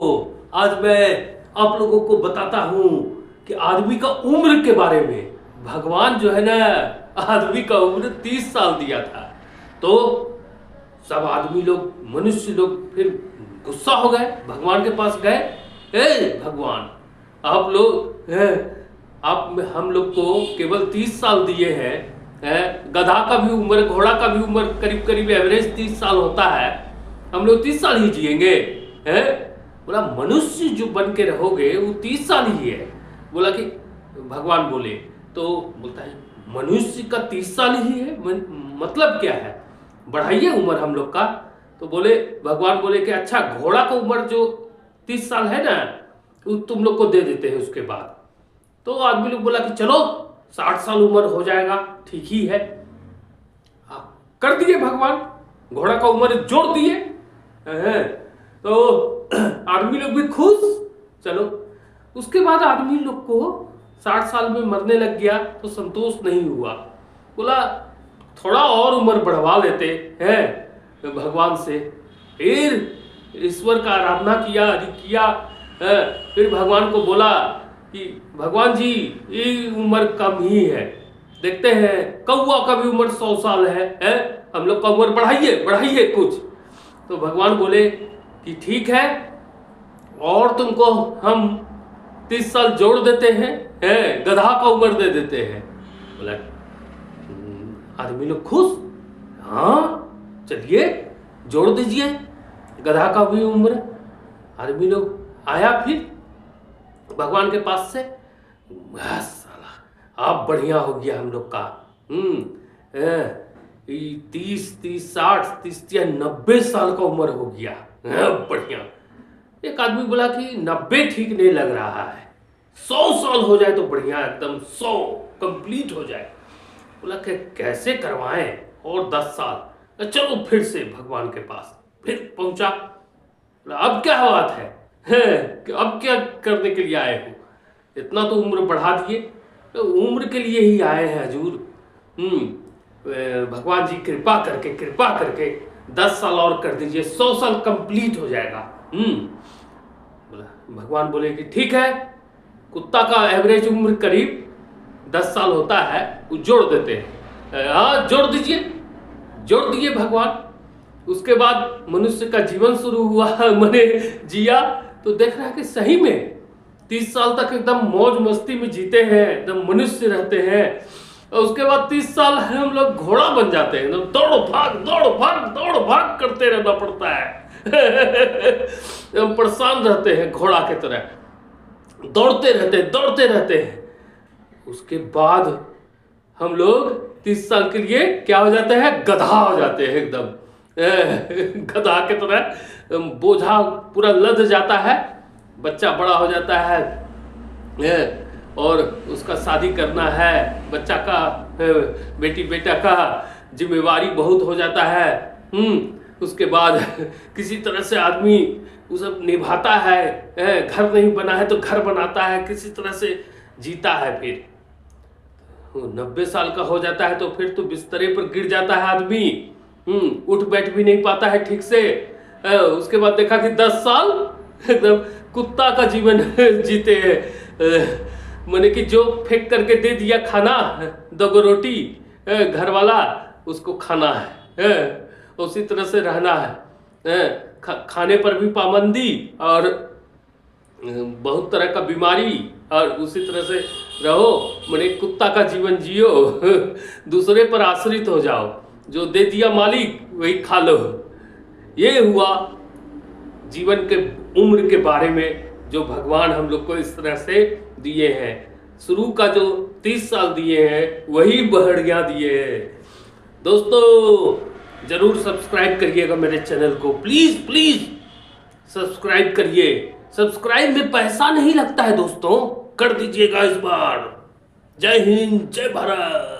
आज मैं आप लोगों को बताता हूँ कि आदमी का उम्र के बारे में। भगवान जो है ना, आदमी का उम्र 30 साल दिया था। तो सब आदमी लोग, मनुष्य लोग फिर गुस्सा हो गए, भगवान के पास गए। हे भगवान, आप लोग आप हम लोग को केवल 30 साल दिए हैं। गधा का भी उम्र, घोड़ा का भी उम्र करीब करीब एवरेज 30 साल होता है। हम लोग 30 साल ही जिएंगे। हैं? बोला मनुष्य जो बन के रहोगे वो 30 साल ही है। बोला कि भगवान बोले, तो बोलता है मनुष्य का 30 साल ही है, मतलब क्या है, बढ़ाइए उम्र हम लोग का। तो बोले, भगवान बोले कि अच्छा, घोड़ा का उम्र जो 30 साल है ना, वो तुम लोग को दे देते हैं उसके बाद। तो आदमी लोग बोला कि चलो 60 साल उम्र हो जाएगा, ठीक ही है। कर दिए भगवान, घोड़ा का उम्र जोड़ दिए। तो आदमी लोग भी खुश। चलो, उसके बाद आदमी लोग को 60 साल में मरने लग गया तो संतोष नहीं हुआ। बोला थोड़ा और उम्र बढ़वा लेते हैं भगवान से। फिर ईश्वर का आराधना किया। फिर भगवान को बोला कि भगवान जी, ये उम्र कम ही है, देखते हैं कौवा का भी उम्र 100 साल है, हम लोग का उम्र बढ़ाइए कुछ। तो भगवान बोले कि ठीक है, और तुमको हम 30 साल जोड़ देते हैं, गधा का उम्र दे देते हैं। बोला आदमी लोग खुश, हाँ चलिए जोड़ दीजिए गधा का भी उम्र। आदमी लोग आया फिर भगवान के पास से, साला अब बढ़िया हो गया हम लोग का। 30 60 30 या 90 साल का उम्र हो गया, बढ़िया। एक आदमी बोला कि 90 ठीक नहीं लग रहा है, 100 साल हो जाए तो बढ़िया, एकदम 100 कंप्लीट हो जाए। बोला कि कैसे करवाएं, और 10 साल। चलो फिर से भगवान के पास फिर पहुंचा। बोला अब क्या बात है, अब क्या करने के लिए आए हो, इतना तो उम्र बढ़ा दिए। तो उम्र के लिए ही आए हैं हजूर। भगवान जी कृपा करके 10 साल और कर दीजिए, 100 साल कंप्लीट हो जाएगा। बोला, भगवान बोले कि ठीक है, कुत्ता का एवरेज उम्र करीब 10 साल होता है, वो जोड़ देते हैं। हाँ जोड़ दिए भगवान। उसके बाद मनुष्य का जीवन शुरू हुआ, मैंने जिया तो देख रहा है कि सही में 30 साल तक एकदम मौज मस्ती में जीते हैं, एकदम मनुष्य रहते हैं। और उसके बाद 30 साल हम लोग घोड़ा बन जाते हैं, एकदम दौड़ भाग करते रहना पड़ता है। हम परेशान रहते हैं, घोड़ा की तरह दौड़ते रहते हैं। उसके बाद हम लोग 30 साल के लिए क्या हो जाते हैं, गधा हो जाते हैं, एकदम गधा की तरह बोझा पूरा लद जाता है। बच्चा बड़ा हो जाता है और उसका शादी करना है, बच्चा का, बेटी बेटा का जिम्मेवारी बहुत हो जाता है। उसके बाद किसी तरह से आदमी वो सब निभाता है, घर नहीं बना है तो घर बनाता है, किसी तरह से जीता है। फिर 90 साल का हो जाता है तो फिर तो बिस्तरे पर गिर जाता है आदमी, उठ बैठ भी नहीं पाता है ठीक से। उसके बाद देखा कि 10 साल एकदम कुत्ता का जीवन जीते हैं। मैंने कि जो फेंक करके दे दिया खाना, 2 रोटी, घर वाला उसको खाना है, उसी तरह से रहना है। खाने पर भी पाबंदी और बहुत तरह का बीमारी, और उसी तरह से रहो, मैंने कुत्ता का जीवन जियो। दूसरे पर आश्रित हो जाओ, जो दे दिया मालिक वही खा लो। ये हुआ जीवन के उम्र के बारे में जो भगवान हम लोग को इस तरह से दिए हैं। शुरू का जो 30 साल दिए हैं वही बढ़िया दिए हैं। दोस्तों जरूर सब्सक्राइब करिएगा मेरे चैनल को, प्लीज सब्सक्राइब करिए। सब्सक्राइब में पैसा नहीं लगता है दोस्तों, कर दीजिएगा इस बार। जय हिंद, जय भारत।